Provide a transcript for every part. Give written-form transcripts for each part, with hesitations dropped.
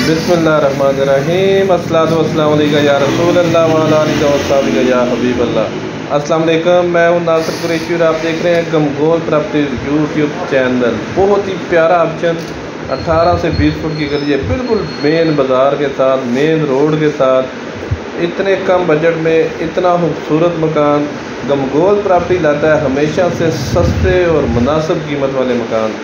बिस्मिल्लाहिर्रहमानिर्रहीम। अस्सलातु वस्सलामु अलैका या रसूल अल्लाह व अला आलिका व अस्हाबिका या हबीब अल्लाह। अस्सलाम वालेकुम, मैं हूं नासिर कुरैशी और आप देख रहे हैं गमगोल प्रॉपर्टीज यूट्यूब चैनल। बहुत ही प्यारा ऑप्शन 18 से 20 फुट की गली है, बिल्कुल मेन बाज़ार के साथ, मेन रोड के साथ। इतने कम बजट में इतना खूबसूरत मकान गमगोल प्रॉपर्टी लाता है, हमेशा से सस्ते और मुनासिब कीमत वाले मकान।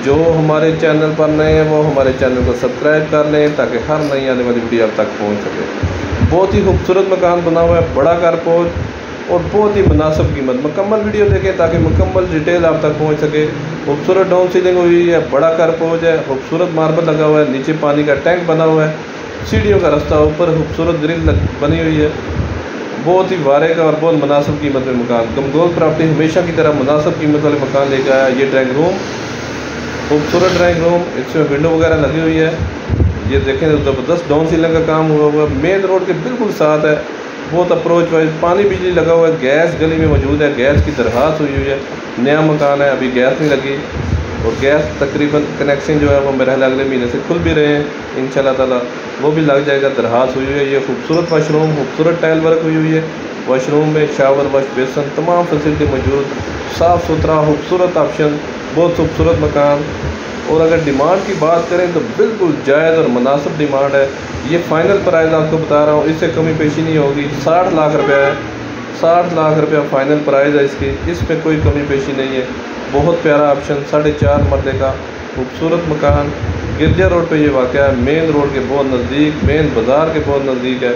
जो हमारे चैनल पर नए हैं वो हमारे चैनल को सब्सक्राइब कर लें ताकि हर नई आने वाली वीडियो आप तक पहुंच सके। बहुत ही खूबसूरत मकान बना हुआ है, बड़ा कारपोर्च और बहुत ही मुनासिब कीमत। मुकम्मल वीडियो देखें ताकि मुकम्मल डिटेल आप तक पहुंच सके। खूबसूरत डाउन सीलिंग हुई है, बड़ा कारपोर्च है, खूबसूरत मार्बल लगा हुआ है, नीचे पानी का टैंक बना हुआ है, सीढ़ियों का रास्ता, ऊपर खूबसूरत ग्रिल बनी हुई है। बहुत ही वारे का और बहुत मुनासिब कीमत में मकान। गमगोल प्रॉपर्टी हमेशा की तरह मुनासिब कीमत वाले मकान लेकर आया। ये ड्राइंग रूम, खूबसूरत ड्राइंग रूम, इसमें विंडो वगैरह लगी हुई है। ये देखें ज़बरदस्त डाउन सीलिंग का काम हुआ हुआ है, मेन रोड के बिल्कुल साथ है। बहुत अप्रोच वाइज पानी बिजली लगा हुआ है, गैस गली में मौजूद है, गैस की दरख्वास्त हुई है। नया मकान है, अभी गैस नहीं लगी और गैस तकरीबन कनेक्शन जो है वो मेरे ख्याल अगले महीने से खुल भी रहे हैं इंशाल्लाह ताला, वो भी लग जाएगा। दरख्वास्त हुई है। ये खूबसूरत वाशरूम, खूबसूरत टाइल वर्क हुई हुई है। वाशरूम में शावर, वॉश बेसन, तमाम फैसिलिटी मौजूद, साफ़ सुथरा खूबसूरत ऑप्शन, बहुत खूबसूरत मकान। और अगर डिमांड की बात करें तो बिल्कुल जायज़ और मुनासिब डिमांड है। ये फ़ाइनल प्राइस आपको बता रहा हूँ, इससे कमी पेशी नहीं होगी। 60 लाख रुपया है, 60 लाख रुपया फ़ाइनल प्राइस है इसकी, इस पर कोई कमी पेशी नहीं है। बहुत प्यारा ऑप्शन, 4.5 मरले का खूबसूरत मकान, गिरजा रोड पे ये वाक़या है, मेन रोड के बहुत नज़दीक, मेन बाज़ार के बहुत नज़दीक है।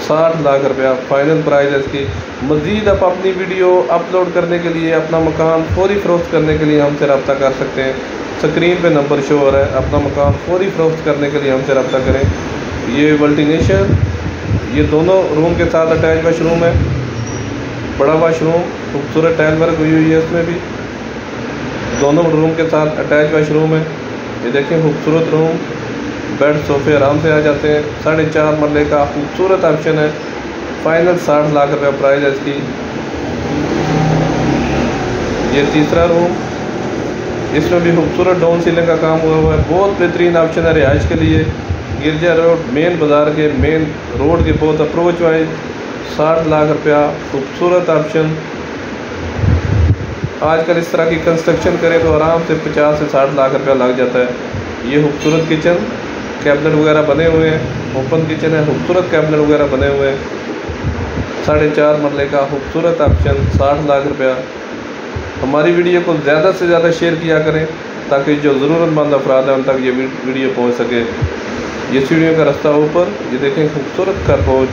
60 लाख रुपया फ़ाइनल प्राइस है इसकी। मज़ीद आप अपनी वीडियो अपलोड करने के लिए, अपना मकान फौरी फ़रोख्त करने के लिए हमसे रब्ता कर सकते हैं। स्क्रीन पे नंबर शो हो रहा है, अपना मकान फौरी फ़रोख्त करने के लिए हमसे रब्ता करें। ये वल्टिनेशन, ये दोनों रूम के साथ अटैच वाशरूम है, बड़ा वाशरूम, खूबसूरत टाइल वर्क हुई हुई है इसमें भी। दोनों रूम के साथ अटैच वाशरूम है। ये देखें खूबसूरत रूम, बेड सोफे आराम से आ जाते हैं। 4.5 मरले का खूबसूरत ऑप्शन है। फाइनल 60 लाख रुपया प्राइस है इसकी। ये तीसरा रूम, इसमें भी खूबसूरत डाउन सीलिंग का काम हुआ हुआ है। बहुत बेहतरीन ऑप्शन है रिहाइश के लिए। गिरजा रोड, मेन बाज़ार के, मेन रोड के बहुत अप्रोच वाइज। 60 लाख रुपया खूबसूरत ऑप्शन। आजकल इस तरह की कंस्ट्रक्शन करें तो आराम से 50 से 60 लाख रुपया लग जाता है। ये खूबसूरत किचन, कैबिनेट वगैरह बने हुए हैं, ओपन किचन है, खूबसूरत कैबिनेट वगैरह बने हुए हैं। 4.5 मरले का खूबसूरत ऑप्शन, 60 लाख रुपया। हमारी वीडियो को ज़्यादा से ज़्यादा शेयर किया करें ताकि जो ज़रूरतमंद अफराद हैं उन तक ये वीडियो पहुंच सके। ये सीढ़ियों का रास्ता ऊपर, ये देखें खूबसूरत कारपोर्च,